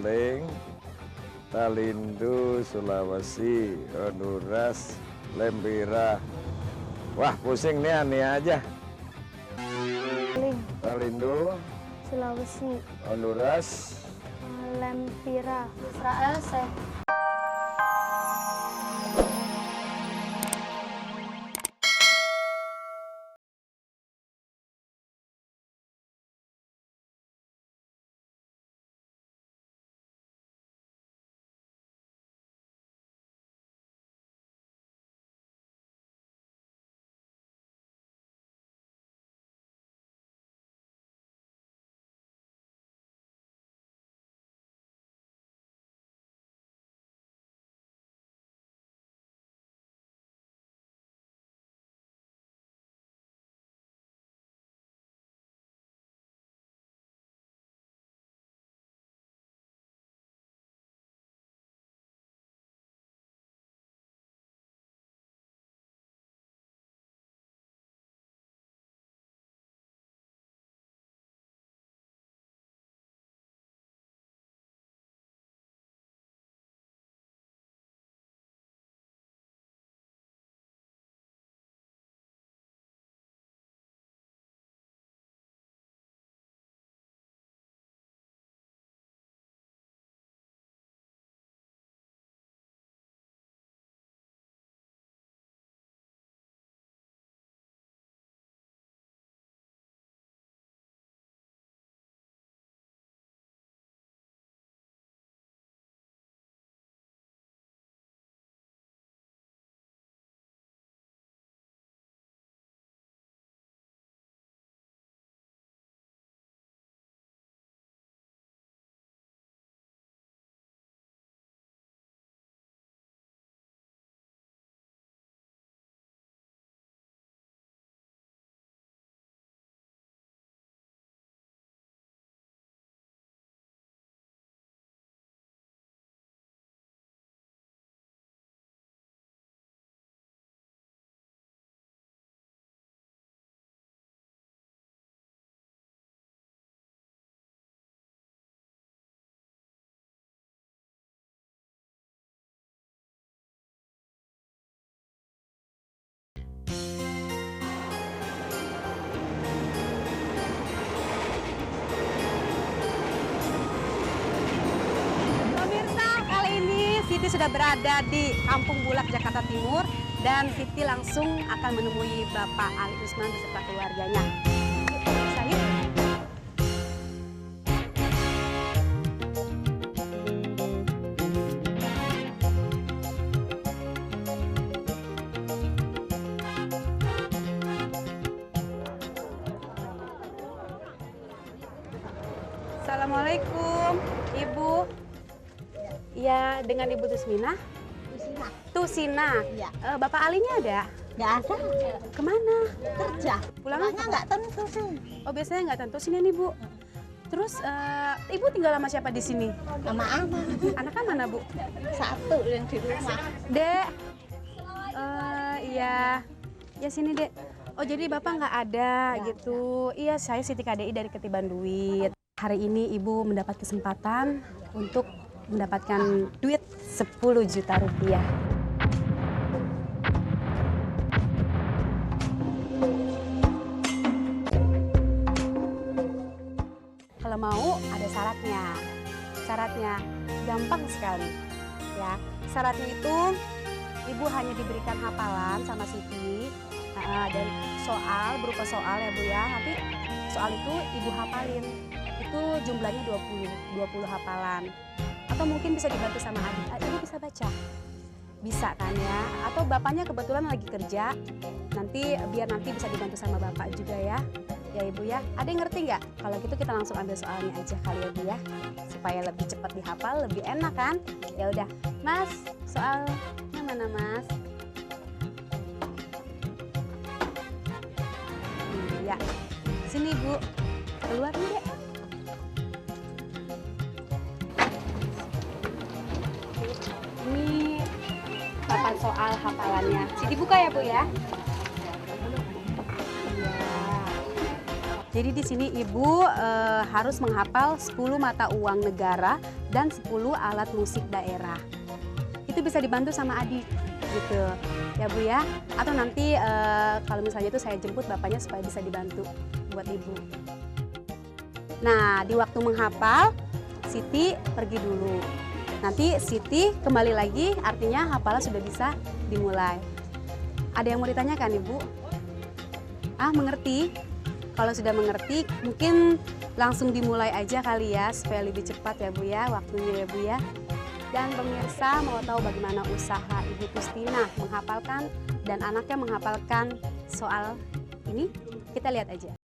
Saguling, Talindu, Sulawesi, Honduras, Lempira. Wah, pusing nih aja. Talindu, Sulawesi, Honduras, Lempira, Israel, Siti sudah berada di Kampung Bulak, Jakarta Timur, dan Siti langsung akan menemui Bapak Ali Usman beserta keluarganya. Yuk, saya. Assalamualaikum, Ibu. Ya, dengan Ibu Tusmina? Tusina. Iya. Bapak Alinya ada? Nggak ada. Kemana? Kerja. Pulangnya nggak tentu sih. Oh, biasanya nggak tentu. Sini nih, Bu. Terus, Ibu tinggal sama siapa di sini? Sama anak. Anaknya mana, Bu? Satu yang di rumah. Dek. Iya. Ya, sini, Dek. Oh, jadi Bapak nggak ada gitu. Iya, saya Siti KDI dari Ketiban Duit. Hari ini Ibu mendapat kesempatan untuk mendapatkan duit 10 juta rupiah. Kalau mau ada syaratnya. Syaratnya gampang sekali. Ya, syaratnya itu Ibu hanya diberikan hafalan sama Siti dan soal berupa soal ya Bu ya. Nanti soal itu Ibu hafalin. Itu jumlahnya 20 hafalan. Atau mungkin bisa dibantu sama adik, Ibu bisa baca. Bisa kan ya? Atau bapaknya kebetulan lagi kerja, biar nanti bisa dibantu sama bapak juga ya. Ya Ibu ya, ada yang ngerti nggak? Kalau gitu kita langsung ambil soalnya aja kali ya Bu ya. Supaya lebih cepat dihafal, lebih enak kan? Ya udah, Mas, soalnya mana Mas? Iya, sini Bu, keluar nih Dek. Ini papan soal hafalannya. Siti buka ya Bu ya. Iya. Jadi di sini Ibu harus menghafal 10 mata uang negara dan 10 alat musik daerah. Itu bisa dibantu sama adik gitu ya Bu ya. Atau nanti kalau misalnya itu saya jemput bapaknya supaya bisa dibantu buat Ibu. Nah, di waktu menghafal Siti pergi dulu. Nanti Siti kembali lagi, artinya hafalan sudah bisa dimulai. Ada yang mau ditanyakan Ibu? Mengerti? Kalau sudah mengerti, mungkin langsung dimulai aja kali ya, supaya lebih cepat ya Bu ya, waktunya ya Bu ya. Dan pemirsa mau tahu bagaimana usaha Ibu Kustina menghafalkan dan anaknya menghafalkan soal ini? Kita lihat aja.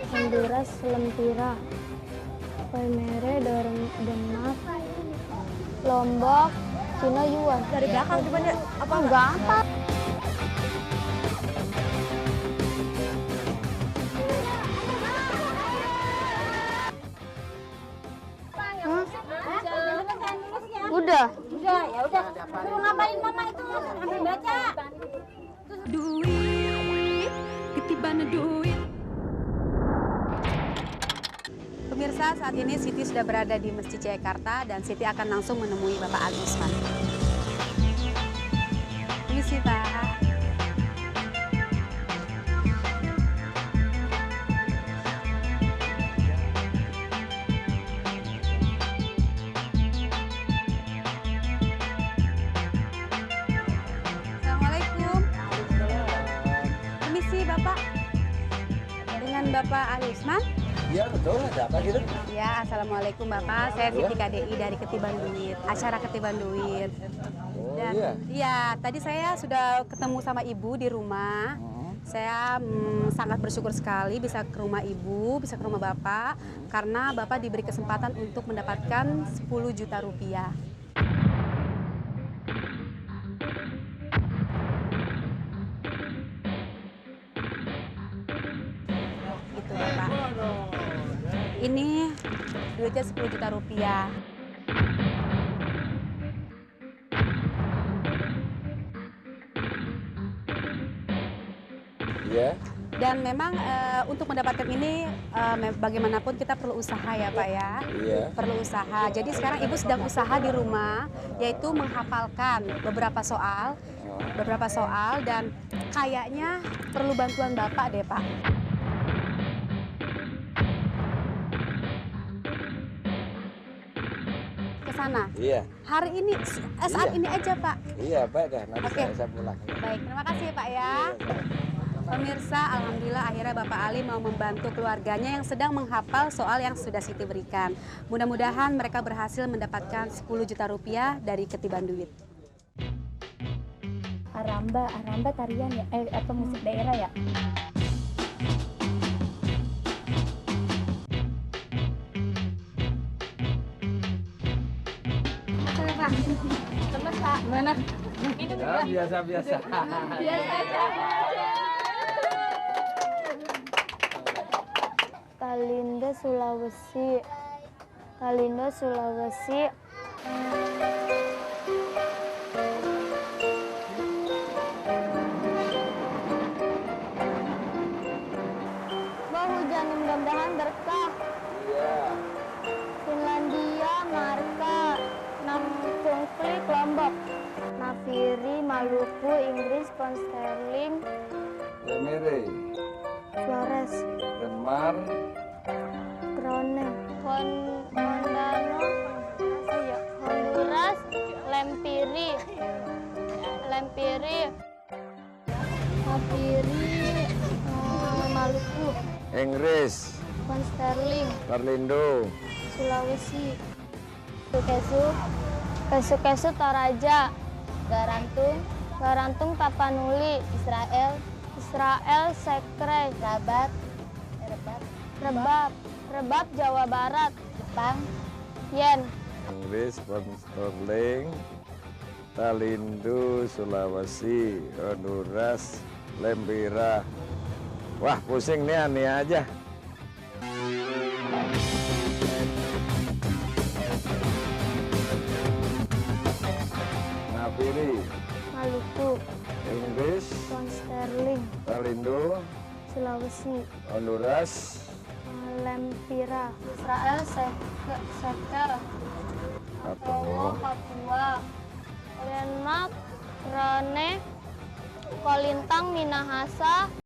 Honduras, Lempira, Palmere, Denmark, Lombok, Cina, Yuan. Dari belakang gimana? Apa enggak apa? Udah. Ya udah. Suruh ngapain mama itu? Ambil baca. Duit, ketiban duit. Pemirsa, saat ini Siti sudah berada di Masjid Jayakarta dan Siti akan langsung menemui Bapak Ali Usman. Permisi Pak. Assalamualaikum. Permisi Bapak. Dengan Bapak Ali Usman? Iya betul, ada apa gitu? Ya, Assalamualaikum Bapak, saya Siti KDI dari Ketiban Duit, acara Ketiban Duit. Dan iya, tadi saya sudah ketemu sama Ibu di rumah. Saya sangat bersyukur sekali bisa ke rumah Ibu, bisa ke rumah Bapak, karena Bapak diberi kesempatan untuk mendapatkan 10 juta rupiah. Gitu Bapak. Ini duitnya 10 juta rupiah. Iya. Dan memang untuk mendapatkan ini bagaimanapun kita perlu usaha ya Pak ya. Iya. Perlu usaha. Jadi sekarang Ibu sedang usaha di rumah, yaitu menghafalkan beberapa soal dan kayaknya perlu bantuan Bapak deh Pak. Sana. Iya. Hari ini saat ini aja Pak. Iya, baik dah. Nanti Oke. saya pulang. Baik, terima kasih ya Pak ya. Pemirsa, alhamdulillah akhirnya Bapak Ali mau membantu keluarganya yang sedang menghafal soal yang sudah Siti berikan. Mudah-mudahan mereka berhasil mendapatkan 10 juta rupiah dari Ketiban Duit. Aramba tarian ya, atau musik daerah ya? Mana? Ya, biasa. Biasa aja. Talinda, Sulawesi. Bah, hujan mudah-mudahan berkah. Iya. Finlandia, Marka, Nampung Klik, Lombok. Nafiri, Maluku, Inggris, Pound Sterling, Palmere, Flores, Denmark, Krone, Mondano, Honduras, Lempiri, Nafiri, Maluku, Inggris, Pound Sterling, Parlindo, Sulawesi, Kesu Toraja, Garantung Tapanuli, Israel Sekre, Rebab Jawa Barat, Jepang, Yen, Inggris, Pound Sterling, Talindo, Sulawesi, Honduras, Lempira. Wah, pusing nih aja. Firi, Maluku, Inggris, Sterling, Talindo, Sulawesi, Honduras, Lempira, Israel, Seker, Papua, Papua, Denmark, Rane, Kolintang, Minahasa,